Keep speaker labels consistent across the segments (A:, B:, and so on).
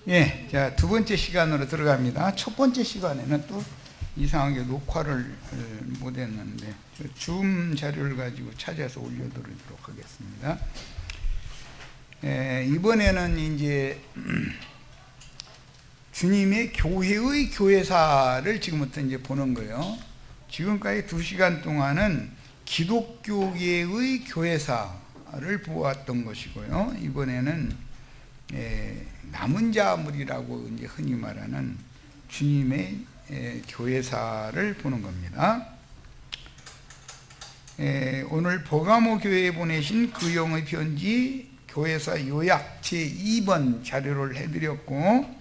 A: 예, 자, 두 번째 시간으로 들어갑니다. 첫 번째 시간에는 또 이상하게 녹화를 못했는데 줌 자료를 가지고 찾아서 올려드리도록 하겠습니다. 이번에는 이제 주님의 교회의 교회사를 지금부터 이제 보는 거예요. 지금까지 2시간 동안은 기독교계의 교회사를 보았던 것이고요. 이번에는 남은 자물이라고 이제 흔히 말하는 주님의 교회사를 보는 겁니다. 오늘 버가모 교회에 보내신 그 영의 편지 교회사 요약 제2번 자료를 해드렸고,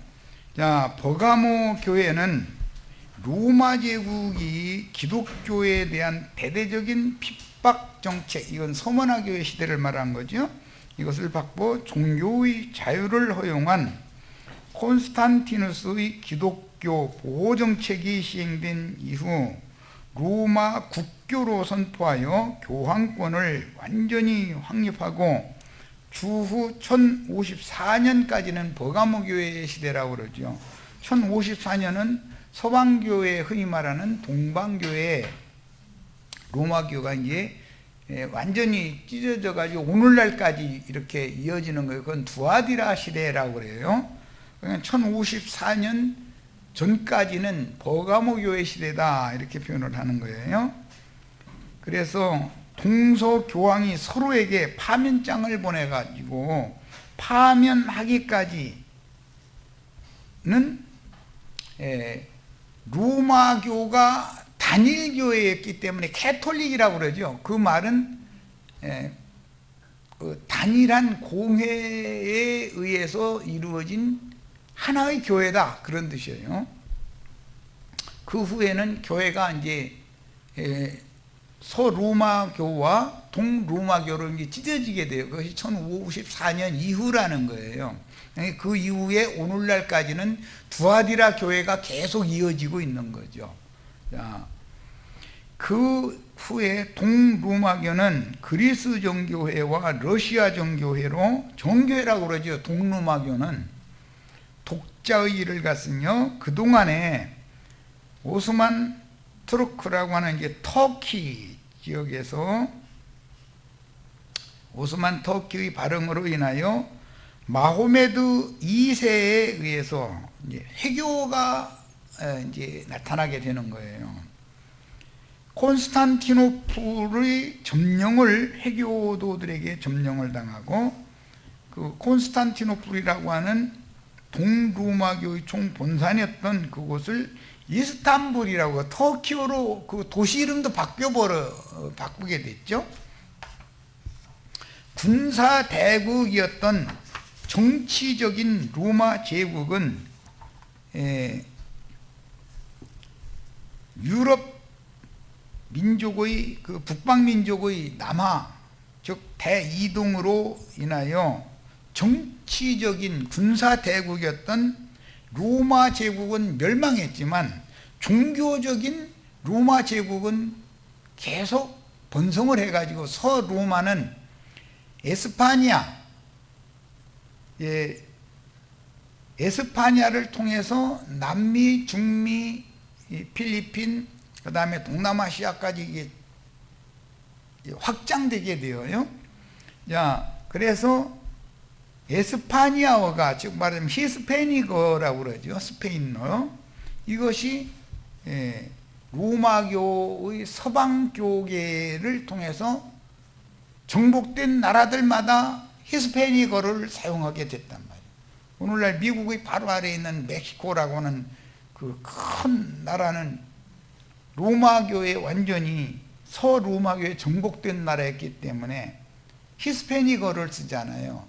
A: 자, 버가모 교회는 로마 제국이 기독교에 대한 대대적인 핍박 정책, 이건 서머나 교회 시대를 말한 거죠. 이것을 받고 종교의 자유를 허용한 콘스탄티누스의 기독교 보호 정책이 시행된 이후 로마 국교로 선포하여 교황권을 완전히 확립하고 주후 1054년까지는 버가모 교회의 시대라고 그러죠. 1054년은 서방교회, 흔히 말하는 동방교회, 로마교가 이제 완전히 찢어져 가지고 오늘날까지 이렇게 이어지는 거예요. 그건 두아디라 시대라고 그래요. 그러니까 1054년 전까지는 버가모 교회 시대다, 이렇게 표현을 하는 거예요. 그래서 동서 교황이 서로에게 파면장을 보내 가지고 파면하기까지는 로마교가 단일교회였기 때문에 캐톨릭이라고 그러죠. 그 말은 단일한 공회에 의해서 이루어진 하나의 교회다, 그런 뜻이에요. 그 후에는 교회가 이제 서로마교와 동로마교로 이제 찢어지게 돼요. 그것이 1054년 이후라는 거예요. 그 이후에 오늘날까지는 두아디라 교회가 계속 이어지고 있는 거죠. 자, 그 후에 동로마교는 그리스 정교회와 러시아 정교회로, 정교회라고 그러죠. 동로마교는 독자의 일을 갔으며 그동안에 오스만 투르크라고 하는 이제 터키 지역에서 오스만 터키의 발흥으로 인하여 마호메드 2세에 의해서 이제 해교가 이제 나타나게 되는 거예요. 콘스탄티노플의 점령을, 해교도들에게 점령을 당하고, 그 콘스탄티노플이라고 하는 동로마교의 총본산이었던 그곳을 이스탄불이라고, 터키어로 그 도시 이름도 바꾸게 됐죠. 군사 대국이었던 정치적인 로마 제국은 유럽 민족의, 그 북방 민족의 남하, 즉 대이동으로 인하여 정치적인 군사 대국이었던 로마 제국은 멸망했지만 종교적인 로마 제국은 계속 번성을 해가지고 서로마는 에스파냐를 통해서 남미, 중미, 필리핀, 그 다음에 동남아시아까지 이게 확장되게 되어요. 자, 그래서 에스파니아어가, 즉 말하면 히스패닉어라고 그러죠. 스페인어. 이것이 로마교의 서방교계를 통해서 정복된 나라들마다 히스패닉어를 사용하게 됐단 말이에요. 오늘날 미국의 바로 아래에 있는 멕시코라고 하는 그 큰 나라는 로마교에 완전히 서로마교에 정복된 나라였기 때문에 히스패닉어를 쓰잖아요.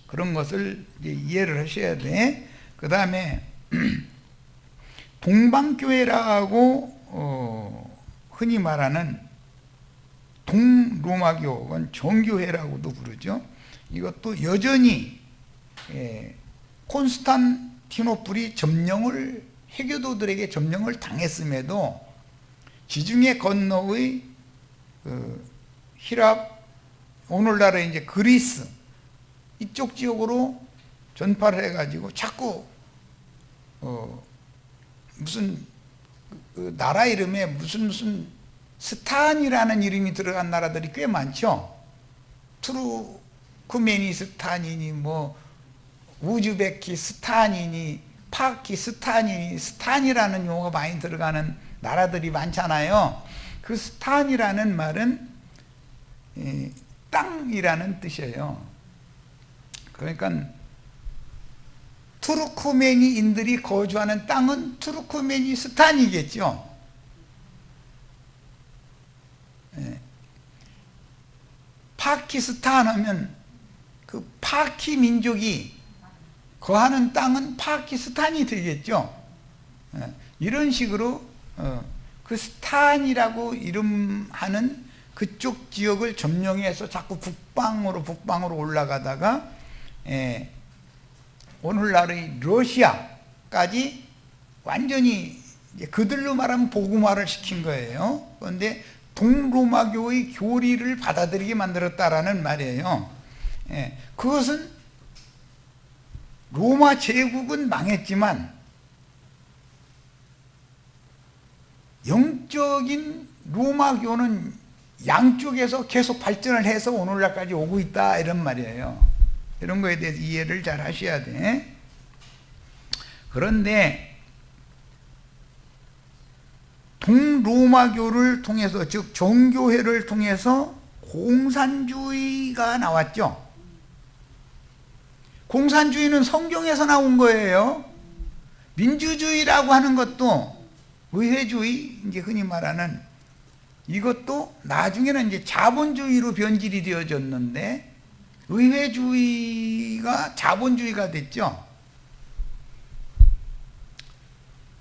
A: 그런 것을 이제 이해를 하셔야 돼. 그 다음에 동방교회라고 흔히 말하는 동로마교는 정교회라고도 부르죠. 이것도 여전히 콘스탄티노플이 점령을, 해교도들에게 점령을 당했음에도 지중해 건너의 히랍, 오늘날의 이제 그리스 이쪽 지역으로 전파를 해가지고 자꾸 무슨 그 나라 이름에 무슨 스탄이라는 이름이 들어간 나라들이 꽤 많죠. 투르크메니스탄이니 뭐 우즈베키스탄이니 파키스탄이니 스탄이라는 용어가 많이 들어가는 나라들이 많잖아요. 그 스탄이라는 말은 땅이라는 뜻이에요. 그러니까 투르크메니인들이 거주하는 땅은 투르크메니스탄이겠죠. 파키스탄 하면 그 파키 민족이 거하는 땅은 파키스탄이 되겠죠. 이런 식으로 그 스탄이라고 이름하는 그쪽 지역을 점령해서 자꾸 북방으로 올라가다가 오늘날의 러시아까지 완전히 그들로 말하면 복음화를 시킨 거예요. 그런데 동로마교의 교리를 받아들이게 만들었다라는 말이에요. 그것은 로마 제국은 망했지만 영적인 로마교는 양쪽에서 계속 발전을 해서 오늘날까지 오고 있다 이런 말이에요. 이런 거에 대해서 이해를 잘 하셔야 돼. 그런데 동로마교를 통해서, 즉 정교회를 통해서 공산주의가 나왔죠. 공산주의는 성경에서 나온 거예요. 민주주의라고 하는 것도 의회주의, 이제 흔히 말하는 이것도 나중에는 이제 자본주의로 변질이 되어졌는데 의회주의가 자본주의가 됐죠.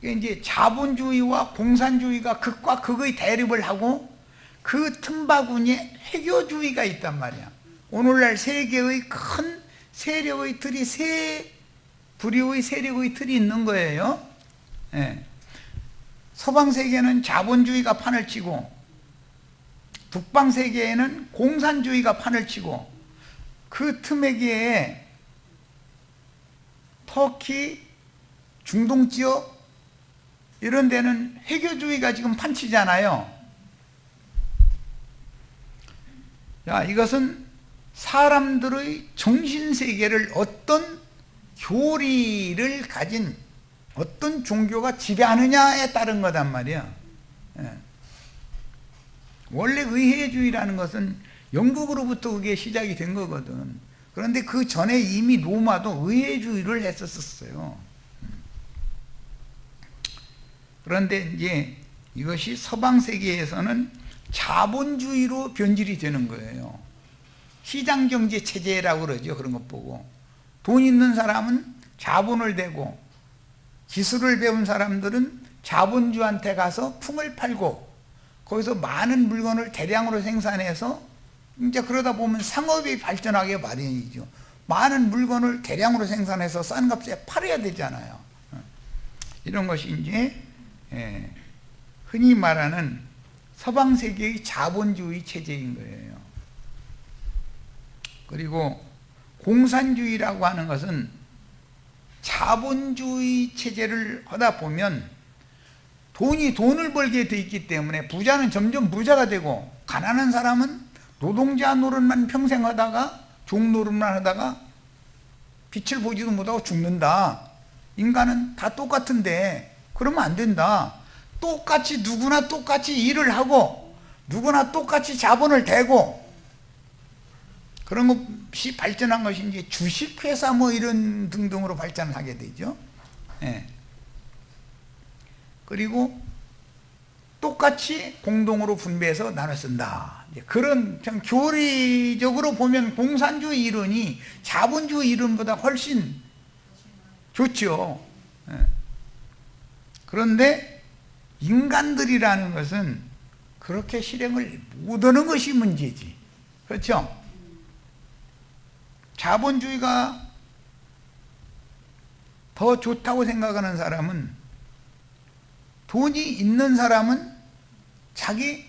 A: 이제 자본주의와 공산주의가 극과 극의 대립을 하고 그 틈바구니에 회교주의가 있단 말이야. 오늘날 세계의 큰 세력의 틀이 세 부류의 세력의 틀이 있는 거예요. 서방 세계는 자본주의가 판을 치고 북방 세계에는 공산주의가 판을 치고 그 틈에게 터키, 중동 지역 이런 데는 회교주의가 지금 판치잖아요. 야, 이것은 사람들의 정신세계를 어떤 교리를 가진 어떤 종교가 지배하느냐에 따른 거단 말이야. 원래 의회주의라는 것은 영국으로부터 그게 시작이 된 거거든. 그런데 그 전에 이미 로마도 의회주의를 했었어요. 그런데 이제 이것이 서방 세계에서는 자본주의로 변질이 되는 거예요. 시장경제 체제라고 그러죠. 그런 것 보고 돈 있는 사람은 자본을 대고 기술을 배운 사람들은 자본주한테 가서 품을 팔고 거기서 많은 물건을 대량으로 생산해서 이제 그러다 보면 상업이 발전하게 마련이죠. 많은 물건을 대량으로 생산해서 싼 값에 팔아야 되잖아요. 이런 것이 이제 흔히 말하는 서방 세계의 자본주의 체제인 거예요. 그리고 공산주의라고 하는 것은 자본주의 체제를 하다 보면 돈을 벌게 돼 있기 때문에 부자는 점점 부자가 되고 가난한 사람은 노동자 노릇만 평생 하다가 종 노릇만 하다가 빛을 보지도 못하고 죽는다. 인간은 다 똑같은데 그러면 안 된다. 똑같이 누구나 똑같이 일을 하고 누구나 똑같이 자본을 대고 그런 것이 발전한 것이 이제 주식회사 뭐 이런 등등으로 발전을 하게 되죠. 그리고 똑같이 공동으로 분배해서 나눠 쓴다. 그런 참 교리적으로 보면 공산주의 이론이 자본주의 이론보다 훨씬 좋죠. 그런데 인간들이라는 것은 그렇게 실행을 못하는 것이 문제지. 그렇죠? 자본주의가 더 좋다고 생각하는 사람은 돈이 있는 사람은 자기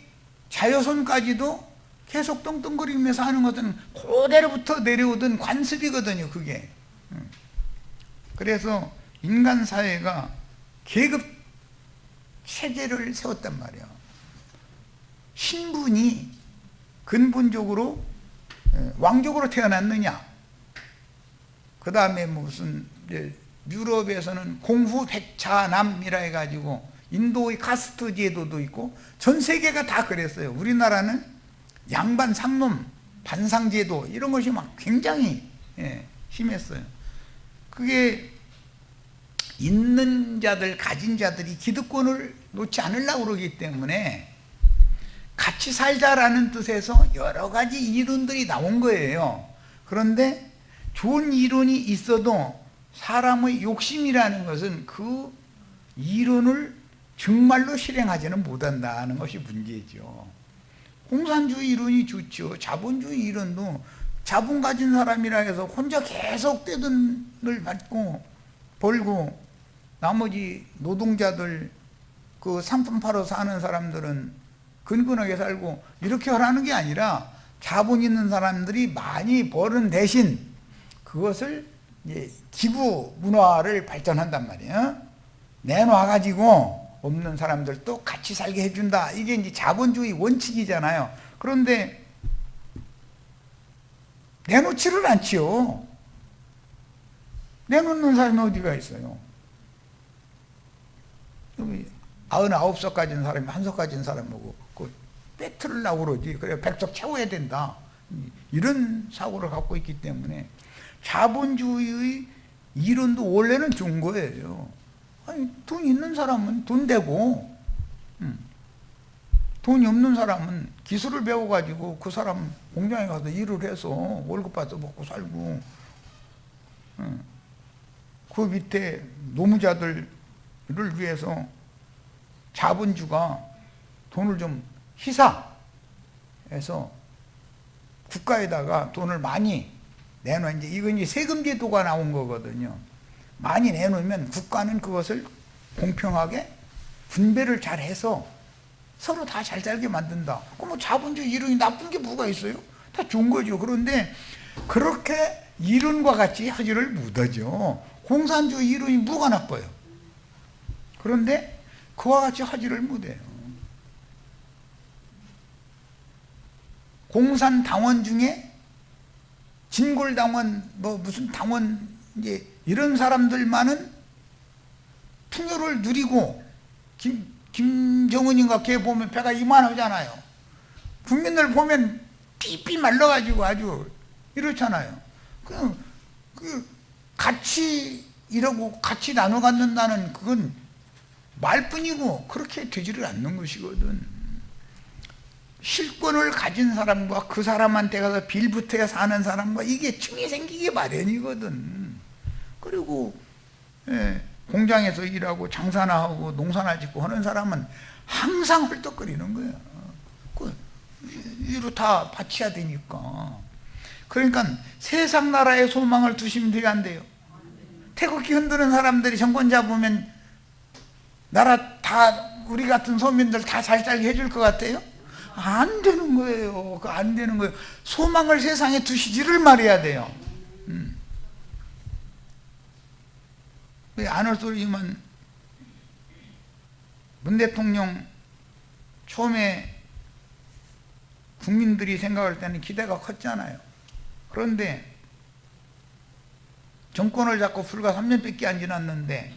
A: 자여손까지도 계속 떵떵거리면서 하는 것은 그대로부터 내려오던 관습이거든요. 그게 그래서 인간 사회가 계급 체제를 세웠단 말이야. 신분이 근본적으로 왕족으로 태어났느냐, 그 다음에 무슨 유럽에서는 공후백차남이라 해가지고 인도의 카스트 제도도 있고 전 세계가 다 그랬어요. 우리나라는 양반 상놈 반상 제도 이런 것이 막 굉장히 심했어요. 그게 있는 자들, 가진 자들이 기득권을 놓지 않으려고 그러기 때문에 같이 살자라는 뜻에서 여러 가지 이론들이 나온 거예요. 그런데 좋은 이론이 있어도 사람의 욕심이라는 것은 그 이론을 정말로 실행하지는 못한다는 것이 문제죠. 공산주의 이론이 좋죠. 자본주의 이론도 자본 가진 사람이라 해서 혼자 계속 떼돈을 받고 벌고 나머지 노동자들 그 상품 팔아 사는 사람들은 근근하게 살고 이렇게 하라는 게 아니라 자본 있는 사람들이 많이 버는 대신 그것을 이제 기부 문화를 발전한단 말이에요. 내놔가지고 없는 사람들도 같이 살게 해준다. 이게 이제 자본주의 원칙이잖아요. 그런데 내놓지를 않지요. 내놓는 사람이 어디가 있어요? 여기 99석 가진 사람이 1석 가진 사람하고 그 빼트리려고 그러지. 그래 100석 채워야 된다. 이런 사고를 갖고 있기 때문에 자본주의의 이론도 원래는 좋은 거예요. 아니, 돈 있는 사람은 돈 되고 돈이 없는 사람은 기술을 배워가지고 그 사람 공장에 가서 일을 해서 월급 받아 먹고 살고 그 밑에 노무자들을 위해서 자본주가 돈을 좀 희사해서 국가에다가 돈을 많이 내놔. 이제 이건 이제 세금 제도가 나온 거거든요. 많이 내놓으면 국가는 그것을 공평하게 분배를 잘 해서 서로 다 잘 살게 만든다. 그럼 뭐 자본주의 이론이 나쁜 게 뭐가 있어요? 다 좋은 거죠. 그런데 그렇게 이론과 같이 하지를 못하죠. 공산주의 이론이 뭐가 나빠요? 그런데 그와 같이 하지를 못해요. 공산당원 중에 진골당원, 뭐 무슨 당원, 이제 이런 사람들만은 풍요를 누리고, 김정은인가 걔 보면 배가 이만하잖아요. 국민들 보면 삐삐 말라가지고 아주 이렇잖아요. 같이 이러고 같이 나눠 갖는다는 그건 말뿐이고 그렇게 되지를 않는 것이거든. 실권을 가진 사람과 그 사람한테 가서 빌붙어 사는 사람과 이게 층이 생기기 마련이거든. 그리고 공장에서 일하고 장사나 하고 농사나 짓고 하는 사람은 항상 헐떡거리는 거야. 이로 다 바쳐야 되니까. 그러니까 세상 나라에 소망을 두시면 돼요, 안 돼요? 태극기 흔드는 사람들이 정권 잡으면 나라 다 우리 같은 서민들 다 잘 살게 해줄 것 같아요? 안 되는 거예요. 안 되는 거예요. 소망을 세상에 두시지를 말해야 돼요. 안 할 소리지만 문 대통령 처음에 국민들이 생각할 때는 기대가 컸잖아요. 그런데 정권을 잡고 불과 3년밖에 안 지났는데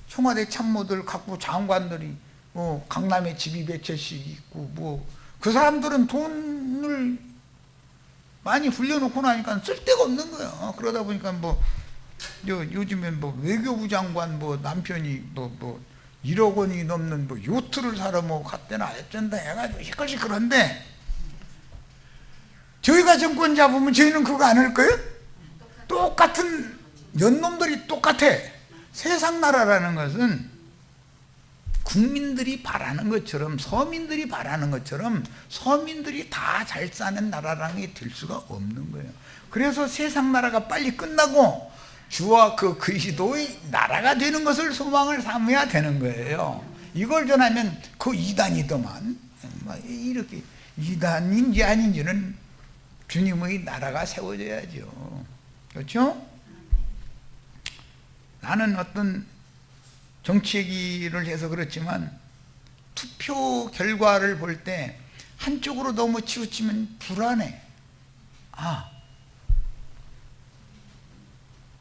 A: 청와대 참모들 각부 장관들이 뭐 강남에 집이 몇 채씩 있고 뭐 그 사람들은 돈을 많이 불려놓고 나니까 쓸 데가 없는 거야. 그러다 보니까 뭐 요즘엔 뭐 외교부 장관 뭐 남편이 뭐 1억 원이 넘는 뭐 요트를 사러 뭐 갔대나 어쩐다 해가지고 시끌시끌한데 저희가 정권 잡으면 저희는 그거 안 할 거예요? 똑같은 연놈들이 똑같아. 세상 나라라는 것은 국민들이 바라는 것처럼 서민들이 바라는 것처럼 서민들이 다 잘 사는 나라라는 게 될 수가 없는 거예요. 그래서 세상 나라가 빨리 끝나고 주와 그 그리스도의 나라가 되는 것을 소망을 삼아야 되는 거예요. 이걸 전하면 그 이단이더만 이렇게 이단인지 아닌지는 주님의 나라가 세워져야죠. 그렇죠? 나는 어떤 정치 얘기를 해서 그렇지만 투표 결과를 볼 때 한쪽으로 너무 치우치면 불안해.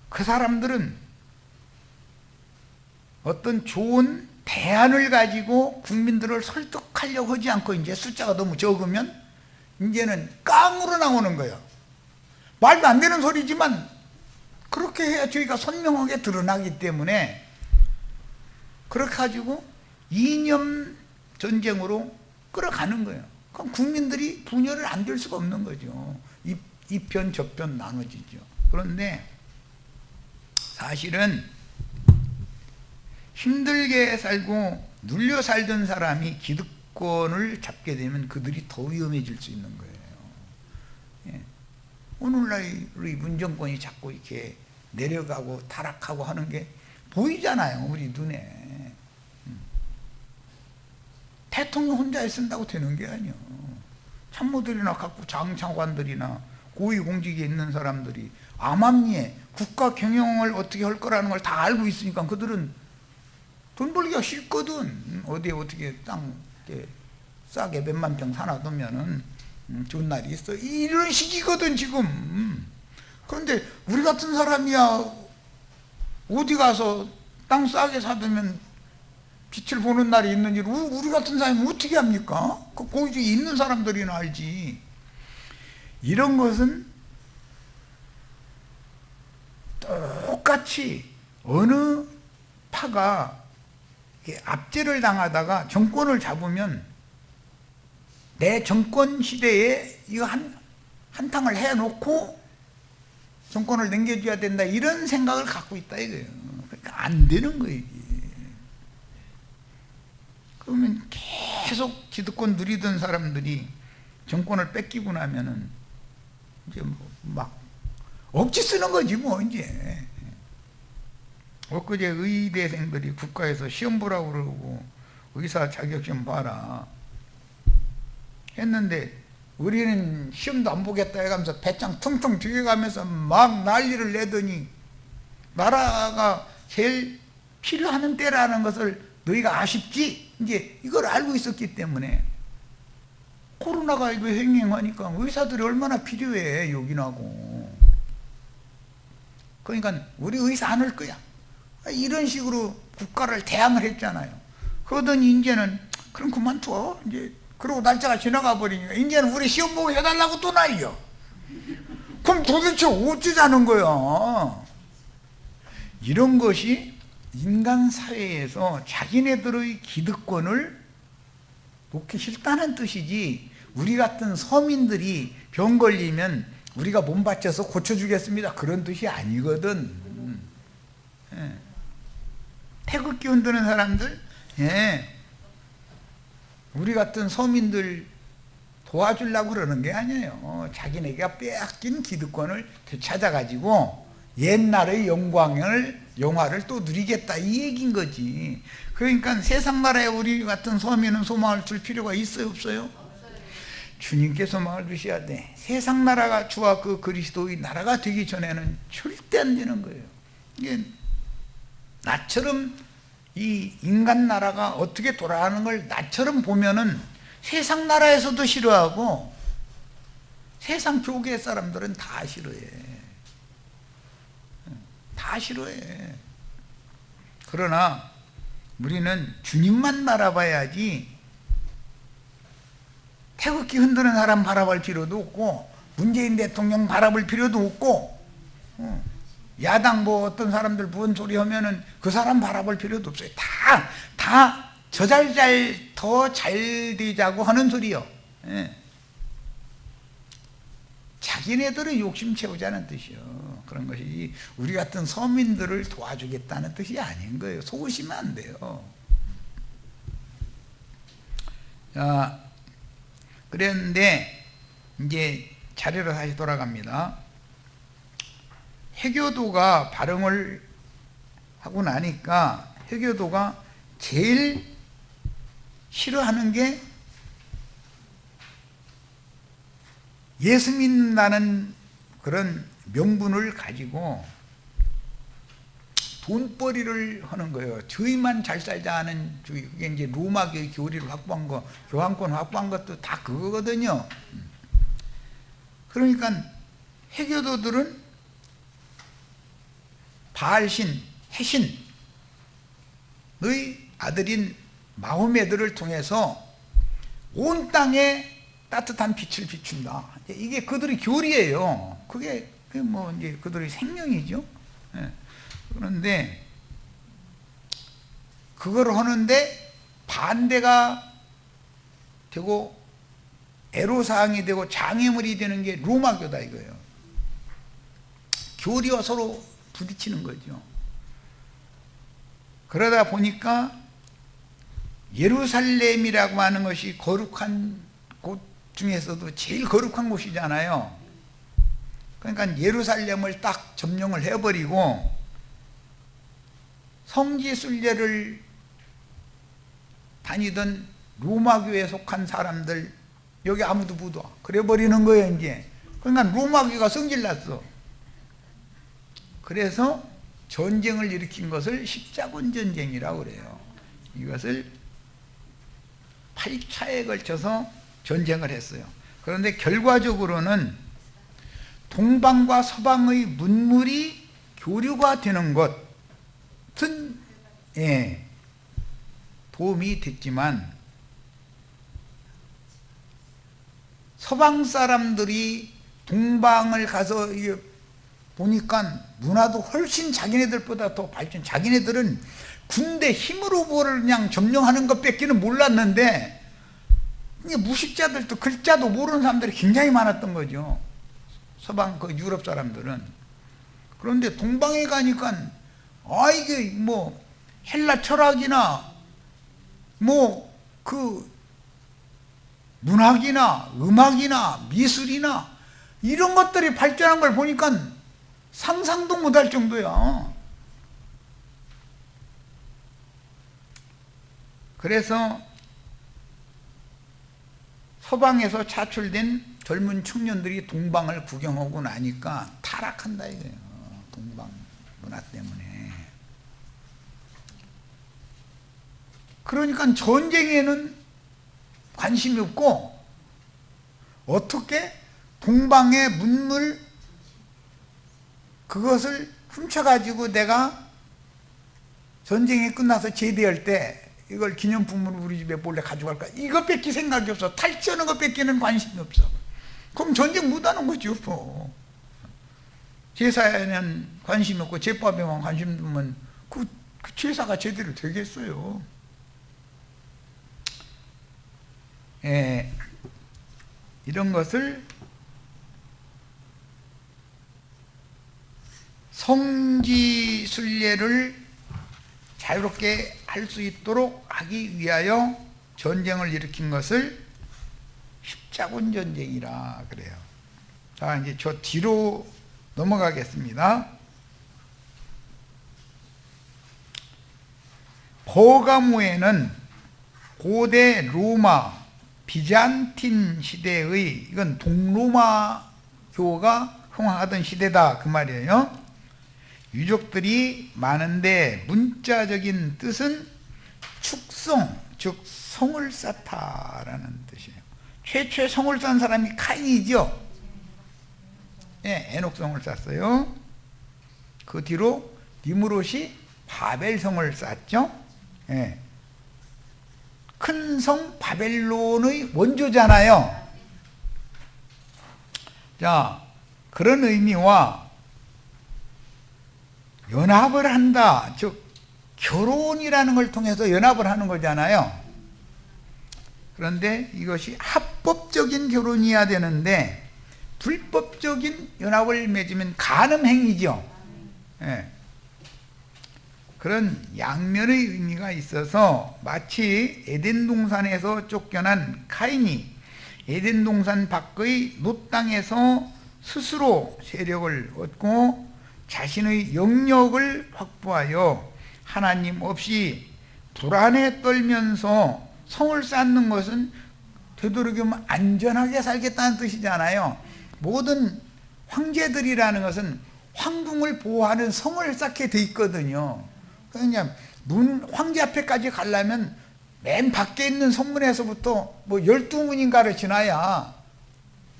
A: 그 사람들은 어떤 좋은 대안을 가지고 국민들을 설득하려고 하지 않고 이제 숫자가 너무 적으면 이제는 깡으로 나오는 거예요. 말도 안 되는 소리지만 그렇게 해야 저희가 선명하게 드러나기 때문에 그렇게 가지고 이념 전쟁으로 끌어가는 거예요. 그럼 국민들이 분열을 안 될 수가 없는 거죠. 이 편 저편 나눠지죠. 그런데 사실은 힘들게 살고 눌려 살던 사람이 기득권을 잡게 되면 그들이 더 위험해질 수 있는 거예요. 예. 오늘날 우리 문정권이 자꾸 이렇게 내려가고 타락하고 하는 게 보이잖아요, 우리 눈에. 대통령 혼자 쓴다고 되는 게 아니에요. 참모들이나 각부 장차관들이나 고위공직에 있는 사람들이 암암리에 국가 경영을 어떻게 할 거라는 걸 다 알고 있으니까 그들은 돈 벌기가 쉽거든. 어디에 어떻게 땅 싸게 몇만 평 사놔두면은 좋은 날이 있어. 이런 식이거든 지금. 그런데 우리 같은 사람이야 어디 가서 땅 싸게 사두면 빛을 보는 날이 있는지 우리 같은 사람이 어떻게 합니까? 그 거기 있는 사람들이나 알지. 이런 것은 똑같이 어느 파가 압제를 당하다가 정권을 잡으면 내 정권 시대에 이거 한탕을 해놓고 정권을 넘겨줘야 된다 이런 생각을 갖고 있다 이거예요. 그러니까 안 되는 거예요 이게. 그러면 계속 기득권 누리던 사람들이 정권을 뺏기고 나면은 이제 막 억지 쓰는 거지 뭐 이제. 엊그제 의대생들이 국가에서 시험 보라고 그러고 의사 자격증 봐라 했는데 우리는 시험도 안 보겠다 해가면서 배짱 퉁퉁 튀겨가면서 막 난리를 내더니 나라가 제일 필요하는 때라는 것을 너희가 아쉽지? 이제 이걸 알고 있었기 때문에 코로나가 이거 횡행하니까 의사들이 얼마나 필요해 요긴하고. 그러니까 우리 의사 안 할 거야 이런 식으로 국가를 대항을 했잖아요. 그러더니 이제는 그럼 그만둬 이제. 그러고 날짜가 지나가 버리니까 이제는 우리 시험 보고 해달라고 또 날려. 그럼 도대체 어쩌자는 거야. 이런 것이 인간 사회에서 자기네들의 기득권을 놓기 싫다는 뜻이지, 우리 같은 서민들이 병 걸리면 우리가 몸 바쳐서 고쳐주겠습니다 그런 뜻이 아니거든. 예. 태극기 흔드는 사람들, 예. 우리 같은 서민들 도와주려고 그러는 게 아니에요. 자기네가 빼앗긴 기득권을 되찾아가지고 옛날의 영화를 또 누리겠다 이 얘기인 거지. 그러니까 세상 나라에 우리 같은 서민은 소망을 줄 필요가 있어요 없어요? 주님께 소망을 주셔야 돼. 세상 나라가 주와 그 그리스도의 나라가 되기 전에는 절대 안 되는 거예요. 이게 나처럼 이 인간 나라가 어떻게 돌아가는 걸 나처럼 보면은 세상 나라에서도 싫어하고 세상 교계 사람들은 다 싫어해. 다 싫어해. 그러나 우리는 주님만 바라봐야지 태극기 흔드는 사람 바라볼 필요도 없고 문재인 대통령 바라볼 필요도 없고 야당 뭐 어떤 사람들 부은 소리 하면은 그 사람 바라볼 필요도 없어요. 다 저 더 잘 되자고 하는 소리요. 예. 자기네들은 욕심 채우자는 뜻이요. 그런 것이 우리 같은 서민들을 도와주겠다는 뜻이 아닌 거예요. 속으시면 안 돼요. 자, 그런데 이제 자리로 다시 돌아갑니다. 해교도가 발흥을 하고 나니까 해교도가 제일 싫어하는 게 예수 믿는다는 그런 명분을 가지고 돈벌이를 하는 거예요. 저희만 잘 살자 하는 주의. 그게 이제 로마교의 교리를 확보한 거, 교황권 확보한 것도 다 그거거든요. 그러니까 해교도들은 바알신, 해신의 아들인 마호메드를 통해서 온 땅에 따뜻한 빛을 비춘다. 이게 그들의 교리예요. 그게 뭐 이제 그들의 생명이죠. 그런데 그걸 하는데 반대가 되고 애로사항이 되고 장애물이 되는 게 로마교다 이거예요. 교리와 서로 부딪히는 거죠. 그러다 보니까 예루살렘이라고 하는 것이 거룩한 곳 중에서도 제일 거룩한 곳이잖아요. 그러니까 예루살렘을 딱 점령을 해버리고 성지순례를 다니던 로마교에 속한 사람들 여기 아무도 못 와. 그래버리는 거예요 이제. 그러니까 로마교가 성질났어. 그래서 전쟁을 일으킨 것을 십자군 전쟁이라고 그래요. 이것을 8차에 걸쳐서 전쟁을 했어요. 그런데 결과적으로는 동방과 서방의 문물이 교류가 되는 것은 도움이 됐지만 서방 사람들이 동방을 가서 보니까 문화도 훨씬 자기네들보다 더 발전. 자기네들은 군대 힘으로 뭐를 그냥 점령하는 것 뺏기는 몰랐는데 무식자들도 글자도 모르는 사람들이 굉장히 많았던 거죠. 서방 그 유럽 사람들은. 그런데 동방에 가니까 이게 뭐 헬라 철학이나 뭐 그 문학이나 음악이나 미술이나 이런 것들이 발전한 걸 보니까 상상도 못할 정도야. 그래서 서방에서 차출된 젊은 청년들이 동방을 구경하고 나니까 타락한다 이거예요. 동방 문화 때문에. 그러니까 전쟁에는 관심이 없고 어떻게 동방의 문물 그것을 훔쳐가지고 내가 전쟁이 끝나서 제대할 때 이걸 기념품으로 우리 집에 몰래 가져갈까? 이거 뺏길 생각이 없어. 탈취하는 거 뺏기는 관심이 없어. 그럼 전쟁 못하는 거죠 뭐. 제사에는 관심이 없고 제법에만 관심 두면 그 제사가 제대로 되겠어요. 이런 것을 성지순례를 자유롭게 할 수 있도록 하기 위하여 전쟁을 일으킨 것을 십자군 전쟁이라 그래요. 자, 이제 저 뒤로 넘어가겠습니다. 버가모에는 고대 로마 비잔틴 시대의, 이건 동로마 교가 흥행하던 시대다 그 말이에요. 유족들이 많은데 문자적인 뜻은 축성, 즉 성을 쌓다라는 뜻이에요. 최초에 성을 쌓은 사람이 카인이죠. 에녹성을 쌓았어요. 그 뒤로 니므롯이 바벨성을 쌓았죠. 큰 성 바벨론의 원조잖아요. 자, 그런 의미와 연합을 한다, 즉 결혼이라는 걸 통해서 연합을 하는 거잖아요. 그런데 이것이 합법적인 결혼이어야 되는데 불법적인 연합을 맺으면 간음행위죠. 그런 양면의 의미가 있어서 마치 에덴 동산에서 쫓겨난 카인이 에덴 동산 밖의 놋 땅에서 스스로 세력을 얻고 자신의 영역을 확보하여 하나님 없이 불안에 떨면서 성을 쌓는 것은 되도록이면 안전하게 살겠다는 뜻이잖아요. 모든 황제들이라는 것은 황궁을 보호하는 성을 쌓게 돼 있거든요. 그냥 황제 앞에까지 가려면 맨 밖에 있는 성문에서부터 뭐 12문인가를 지나야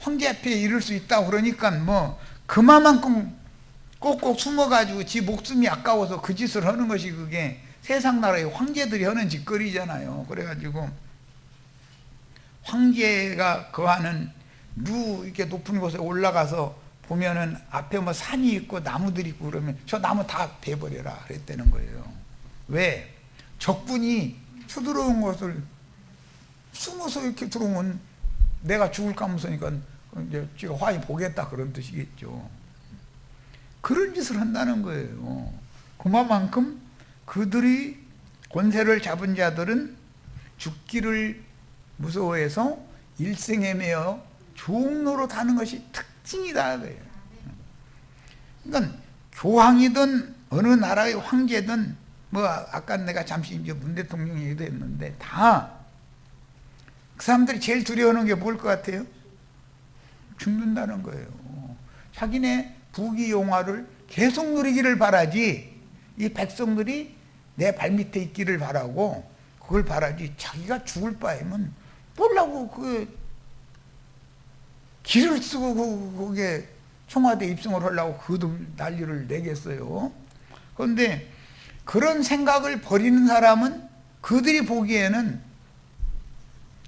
A: 황제 앞에 이를 수 있다고. 그러니까 뭐 그만큼 꼭꼭 숨어가지고 지 목숨이 아까워서 그 짓을 하는 것이 그게 세상 나라의 황제들이 하는 짓거리잖아요. 그래가지고 황제가 거하는 이렇게 높은 곳에 올라가서 보면은 앞에 뭐 산이 있고 나무들이 있고 그러면 저 나무 다 베버려라 그랬다는 거예요. 왜? 적군이 쳐들어온 것을 숨어서 이렇게 들어오면 내가 죽을까 무서우니까 이제 지가 화히 보겠다 그런 뜻이겠죠. 그런 짓을 한다는 거예요. 그만큼 그들이 권세를 잡은 자들은 죽기를 무서워해서 일생에 매여 종로로 가는 것이 특징이다. 그러니까 교황이든 어느 나라의 황제든 뭐 아까 내가 잠시 이제 문 대통령 얘기도 했는데 다 그 사람들이 제일 두려워하는 게 뭘 것 같아요? 죽는다는 거예요. 자기네 부귀영화를 계속 누리기를 바라지 이 백성들이 내 발밑에 있기를 바라고 그걸 바라지 자기가 죽을 바에는 뭐라고 그 길을 쓰고 그게 청와대 입성을 하려고 그 난리를 내겠어요. 그런데 그런 생각을 버리는 사람은 그들이 보기에는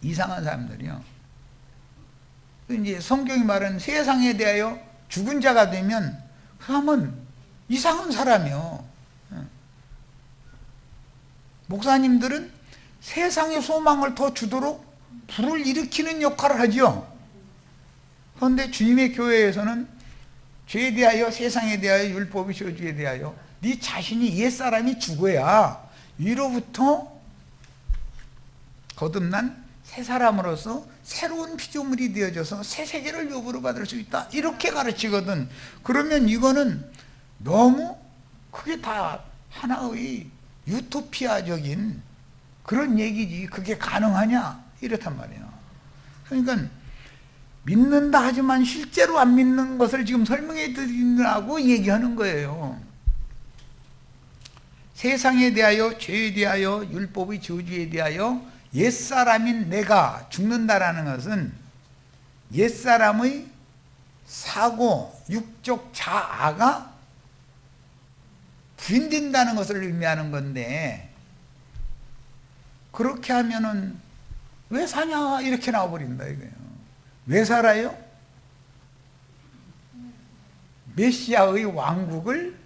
A: 이상한 사람들이요. 이제 성경이 말하는 세상에 대하여 죽은 자가 되면 그 사람은 이상한 사람이요. 목사님들은 세상의 소망을 더 주도록 불을 일으키는 역할을 하죠. 그런데 주님의 교회에서는 죄에 대하여, 세상에 대하여, 율법의 저주에 대하여 네 자신이 옛사람이 죽어야 위로부터 거듭난 새 사람으로서 새로운 피조물이 되어져서 새 세계를 요구로 받을 수 있다 이렇게 가르치거든. 그러면 이거는 너무 그게 다 하나의 유토피아적인 그런 얘기지 그게 가능하냐 이렇단 말이야. 그러니까 믿는다 하지만 실제로 안 믿는 것을 지금 설명해 드리느라고 얘기하는 거예요. 세상에 대하여, 죄에 대하여, 율법의 저주에 대하여 옛사람인 내가 죽는다라는 것은 옛사람의 사고, 육적 자아가 부인된다는 것을 의미하는 건데 그렇게 하면은 왜 사냐 이렇게 나와버린다 이거예요. 왜 살아요? 메시아의 왕국을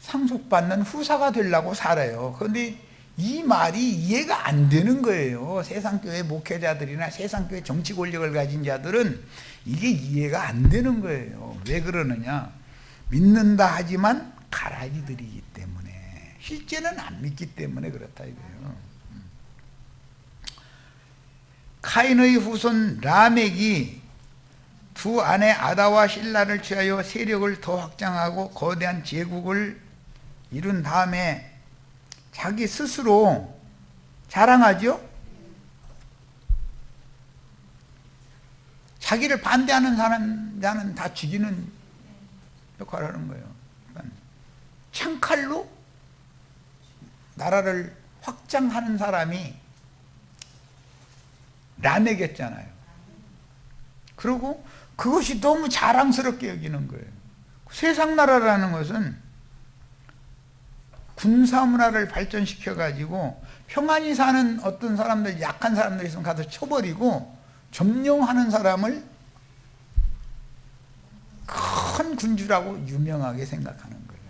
A: 상속받는 후사가 되려고 살아요. 그런데 이 말이 이해가 안 되는 거예요. 세상교회 목회자들이나 세상교회 정치 권력을 가진 자들은 이게 이해가 안 되는 거예요. 왜 그러느냐? 믿는다 하지만 가라지들이기 때문에, 실제는 안 믿기 때문에 그렇다 이거예요. 카인의 후손 라멕이 두 아내 아다와 실라를 취하여 세력을 더 확장하고 거대한 제국을 이룬 다음에 자기 스스로 자랑하죠. 자기를 반대하는 사람은 다 죽이는 역할을 하는 거예요. 그러니까 창칼로 나라를 확장하는 사람이 라멕이었잖아요. 그리고 그것이 너무 자랑스럽게 여기는 거예요. 세상 나라라는 것은 군사 문화를 발전시켜 가지고 평안히 사는 어떤 사람들, 약한 사람들 있으면 가서 쳐버리고 점령하는 사람을 큰 군주라고 유명하게 생각하는 거예요.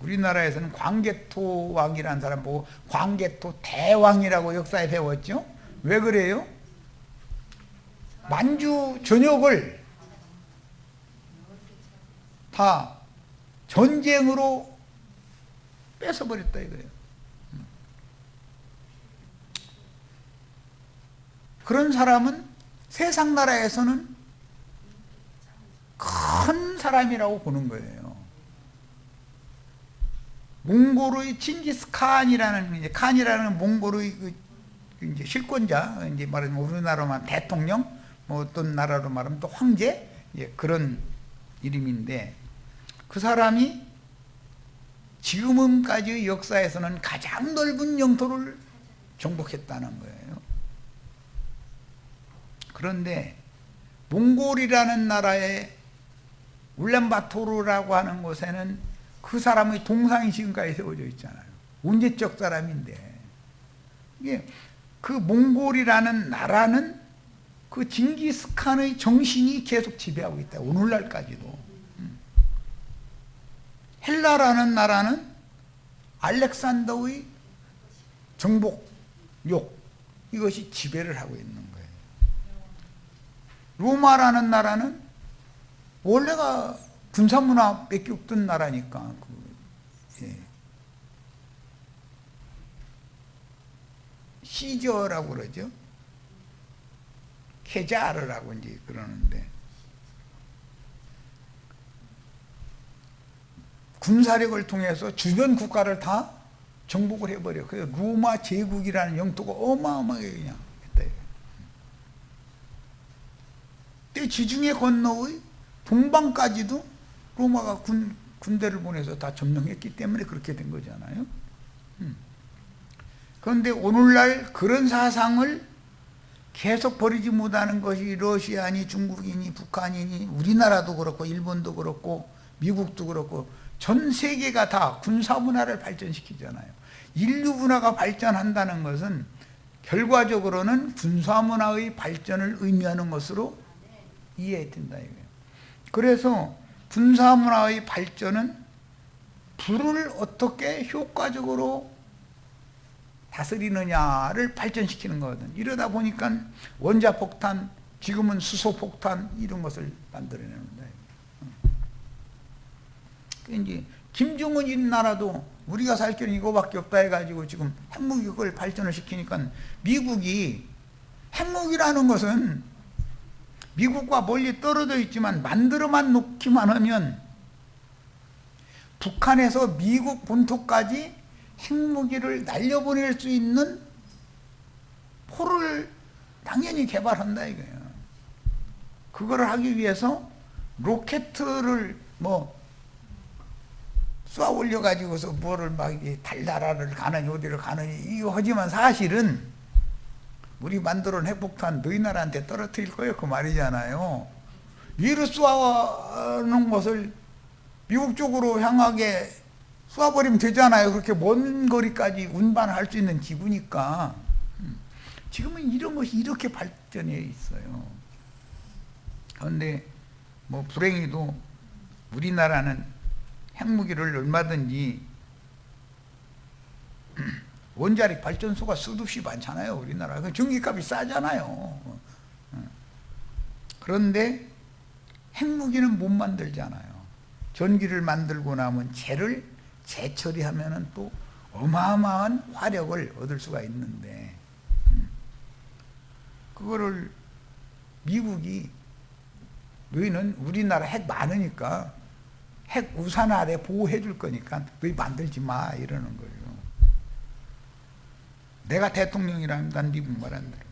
A: 우리나라에서는 광개토 왕이라는 사람 보고 광개토 대왕이라고 역사에 배웠죠. 왜 그래요? 만주 전역을 다 전쟁으로 뺏어버렸다 이거예요. 그런 사람은 세상 나라에서는 큰 사람이라고 보는 거예요. 몽골의 칭기스칸이라는, 이제 칸이라는 몽골의 이제 실권자, 이제 말하면 우리나라로 말하면 대통령, 뭐 어떤 나라로 말하면 또 황제, 이제 그런 이름인데, 그 사람이 지금까지의 역사에서는 가장 넓은 영토를 정복했다는 거예요. 그런데 몽골이라는 나라의 울란바토르라고 하는 곳에는 그 사람의 동상이 지금까지 세워져 있잖아요. 온제적 사람인데, 이게 그 몽골이라는 나라는 그 징기스칸의 정신이 계속 지배하고 있다. 오늘날까지도. 헬라라는 나라는 알렉산더의 정복욕, 이것이 지배를 하고 있는 거예요. 로마라는 나라는 원래가 군사문화 뺏겼던 나라니까, 시저라고 그러죠. 케자르라고 이제 그러는데, 군사력을 통해서 주변 국가를 다 정복을 해버려. 그래서 로마 제국이라는 영토가 어마어마하게 그냥 했다. 때 지중해 건너의 동방까지도 로마가 군대를 보내서 다 점령했기 때문에 그렇게 된 거잖아요. 그런데 오늘날 그런 사상을 계속 버리지 못하는 것이 러시아니, 중국이니, 북한이니, 우리나라도 그렇고, 일본도 그렇고, 미국도 그렇고, 전 세계가 다 군사 문화를 발전시키잖아요. 인류 문화가 발전한다는 것은 결과적으로는 군사 문화의 발전을 의미하는 것으로 이해해야 된다 이거예요. 그래서 군사 문화의 발전은 불을 어떻게 효과적으로 다스리느냐를 발전시키는 거거든. 이러다 보니까 원자폭탄, 지금은 수소폭탄 이런 것을 만들어내는다. 이제 김정은 이 나라도 우리가 살 길은 이거밖에 없다 해가지고 지금 핵무기를 발전을 시키니까, 미국이, 핵무기라는 것은 미국과 멀리 떨어져 있지만 만들어만 놓기만 하면 북한에서 미국 본토까지 핵무기를 날려보낼 수 있는 포를 당연히 개발한다 이거예요. 그거를 하기 위해서 로켓을 쏘아 올려가지고서 뭐를 막 달나라를 가느니 어디를 가느니 이거 하지만 사실은 우리 만들어놓은 핵폭탄 너희 나라한테 떨어뜨릴 거예요 그 말이잖아요. 위로 쏘아놓은 것을 미국 쪽으로 향하게 쏘아버리면 되잖아요. 그렇게 먼 거리까지 운반할 수 있는 기구니까. 지금은 이런 것이 이렇게 발전해 있어요. 그런데 불행히도 우리나라는 핵무기를 얼마든지 원자력 발전소가 수없이 많잖아요. 우리나라 전기값이 싸잖아요. 그런데 핵무기는 못 만들잖아요. 전기를 만들고 나면 재를 재처리하면 또 어마어마한 화력을 얻을 수가 있는데, 그거를 미국이 너희는 우리나라 핵 많으니까 핵 우산 아래 보호해 줄 거니까 너희 만들지 마 이러는 거예요. 내가 대통령이라면 난 미국 말 안 들어.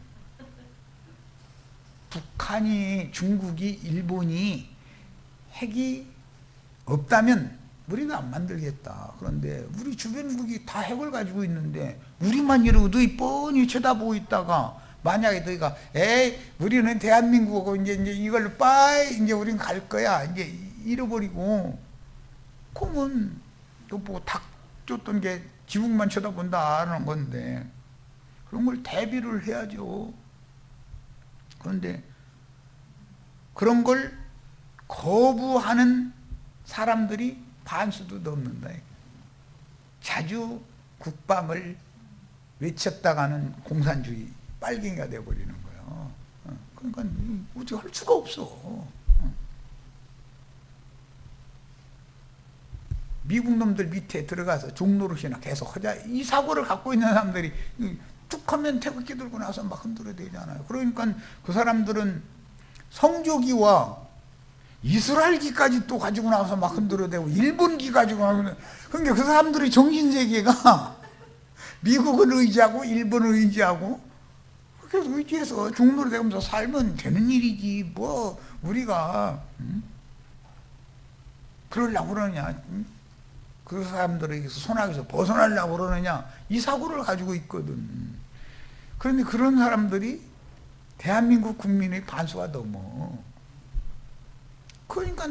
A: 북한이, 중국이, 일본이 핵이 없다면 우리는 안 만들겠다. 그런데 우리 주변국이 다 핵을 가지고 있는데 우리만 이러고 너희 뻔히 쳐다보고 있다가 만약에 너희가 에이 우리는 대한민국하고 이제 이걸로 빠이 이제 우린 갈 거야 이제 잃어버리고, 그러면 또 뭐 닭 쫓던 게 지붕만 쳐다본다 하는 건데 그런 걸 대비를 해야죠. 그런데 그런 걸 거부하는 사람들이 반수도 넘는다. 자주 국방을 외쳤다가는 공산주의 빨갱이가 되어버리는 거예요. 그러니까 어떻게 할 수가 없어. 미국 놈들 밑에 들어가서 종노릇이나 계속 하자 이 사고를 갖고 있는 사람들이 툭 하면 태극기 들고 나서 막 흔들어대잖아요. 그러니까 그 사람들은 성조기와 이스라엘기까지 또 가지고 나와서 막 흔들어대고 일본기 가지고 나와서, 그러니까 그 사람들의 정신세계가 미국을 의지하고 일본을 의지하고 그렇게 의지해서 종노릇대면서 살면 되는 일이지 뭐 우리가 그러려고 그러느냐? 그 사람들에게서 손아귀에서 벗어나려고 그러느냐? 이 사고를 가지고 있거든. 그런데 그런 사람들이 대한민국 국민의 반수가 넘어. 그러니까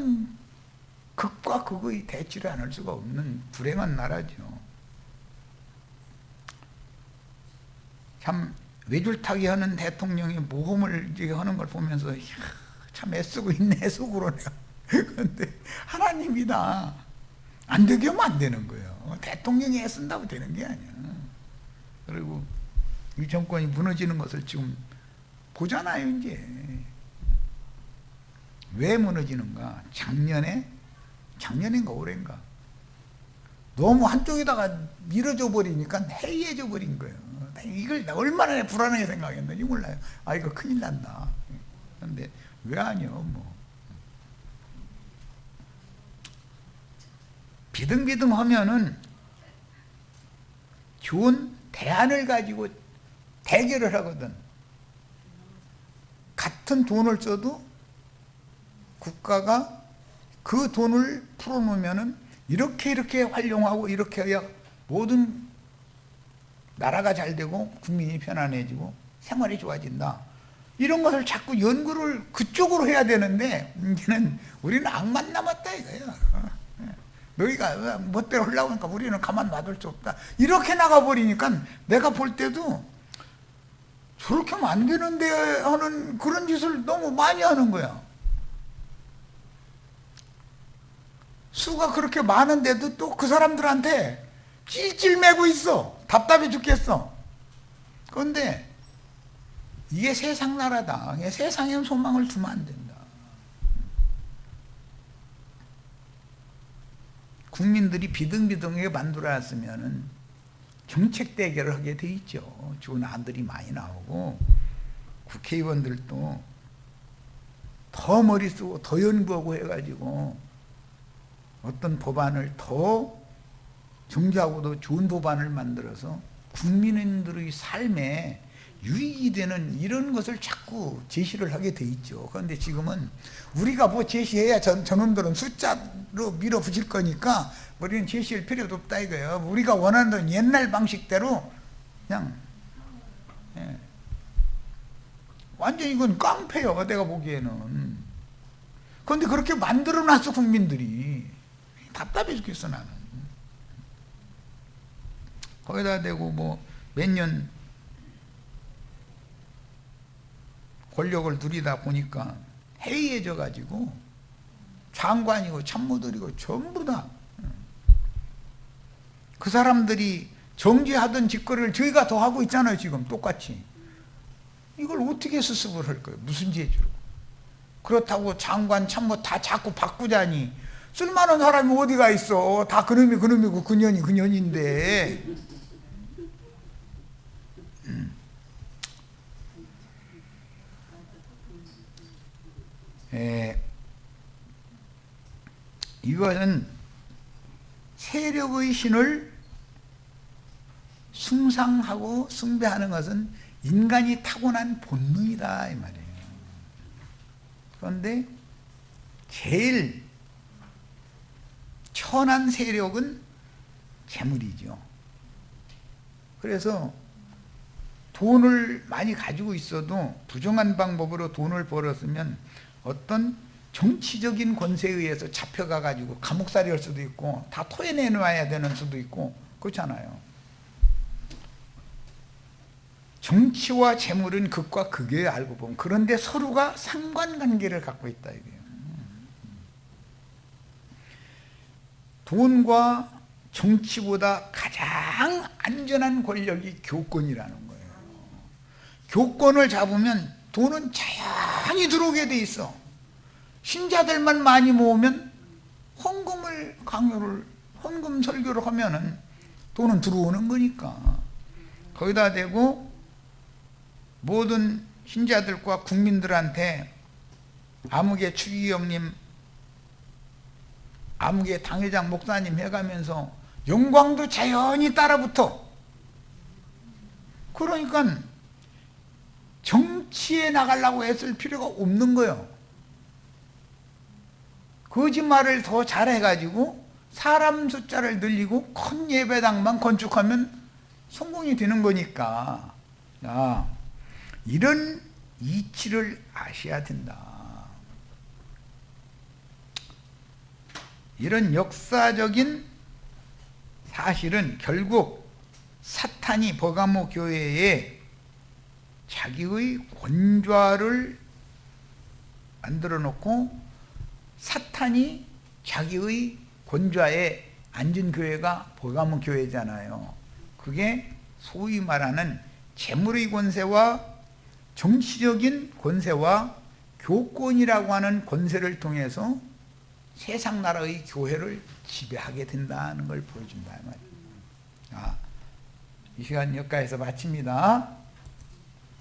A: 극과 극의 대치를 안 할 수가 없는 불행한 나라죠. 참 외줄타기 하는 대통령이 모험을 하는 걸 보면서 참 애쓰고 있네 속으로 내가. 그런데 하나님이다. 안 되게 하면 안 되는 거예요. 대통령이 애쓴다고 되는 게 아니야. 그리고 이 정권이 무너지는 것을 지금 보잖아요. 이제 왜 무너지는가? 작년인가 올해인가 너무 한쪽에다가 밀어줘 버리니까 해이해져 버린 거예요. 이걸 얼마나 불안하게 생각했는지 몰라요. 아, 이거 큰일 난다. 그런데 왜 아니요? 뭐 비등비등 하면은 좋은 대안을 가지고 대결을 하거든. 같은 돈을 써도 국가가 그 돈을 풀어놓으면은 이렇게 활용하고 이렇게 해야 모든 나라가 잘 되고 국민이 편안해지고 생활이 좋아진다. 이런 것을 자꾸 연구를 그쪽으로 해야 되는데 이제는 우리는 악만 남았다 이거야. 너희가 멋대로 하려고 하니까 우리는 가만 놔둘 수 없다. 이렇게 나가버리니까 내가 볼 때도 저렇게 하면 안 되는데 하는 그런 짓을 너무 많이 하는 거야. 수가 그렇게 많은데도 또 그 사람들한테 찔찔 매고 있어. 답답해 죽겠어. 그런데 이게 세상 나라다. 세상에 소망을 두면 안 된다. 국민들이 비등비등하게 만들어놨으면 정책 대결을 하게 돼 있죠. 좋은 안들이 많이 나오고 국회의원들도 더 머리 쓰고 더 연구하고 해가지고 어떤 법안을 더 정교하고도 좋은 법안을 만들어서 국민들의 삶에 유익이 되는 이런 것을 자꾸 제시를 하게 돼 있죠. 그런데 지금은 우리가 뭐 제시해야 저놈들은 숫자로 밀어붙일 거니까 우리는 제시할 필요도 없다 이거예요. 우리가 원하는 옛날 방식대로 그냥 완전 이건 깡패요. 내가 보기에는. 그런데 그렇게 만들어놨어 국민들이. 답답해 죽겠어 나는. 거기다 대고 뭐 몇 년 권력을 누리다 보니까 해이해져 가지고 장관이고 참모들이고 전부 다 그 사람들이 정지하던 짓거리를 저희가 더 하고 있잖아요. 지금 똑같이. 이걸 어떻게 수습을 할 거예요? 무슨 재주로? 그렇다고 장관 참모 다 자꾸 바꾸자니 쓸만한 사람이 어디가 있어. 다 그놈이 그놈이고 그년이 그년인데. 이것은 세력의 신을 숭상하고 숭배하는 것은 인간이 타고난 본능이다 이 말이에요. 그런데 제일 천한 세력은 재물이죠. 그래서 돈을 많이 가지고 있어도 부정한 방법으로 돈을 벌었으면 어떤 정치적인 권세에 의해서 잡혀가 가지고 감옥살이 할 수도 있고 다 토해내놔야 되는 수도 있고 그렇잖아요. 정치와 재물은 극과 극이에요. 알고 보면. 그런데 서로가 상관관계를 갖고 있다 이거예요. 돈과 정치보다 가장 안전한 권력이 교권이라는 거예요. 교권을 잡으면 돈은 자연히 들어오게 돼 있어. 신자들만 많이 모으면 헌금 설교를 하면은 돈은 들어오는 거니까. 거기다 대고 모든 신자들과 국민들한테 아무개 추기경님, 아무개 당회장 목사님 해가면서 영광도 자연히 따라붙어. 그러니까 정치에 나가려고 했을 필요가 없는 거예요. 거짓말을 더 잘해가지고 사람 숫자를 늘리고 큰 예배당만 건축하면 성공이 되는 거니까. 이런 이치를 아셔야 된다. 이런 역사적인 사실은 결국 사탄이 버가모 교회에 자기의 권좌를 만들어 놓고 사탄이 자기의 권좌에 앉은 교회가 버가모 교회잖아요. 그게 소위 말하는 재물의 권세와 정치적인 권세와 교권이라고 하는 권세를 통해서 세상 나라의 교회를 지배하게 된다는 걸 보여준다. 이 시간 여기까지서 마칩니다.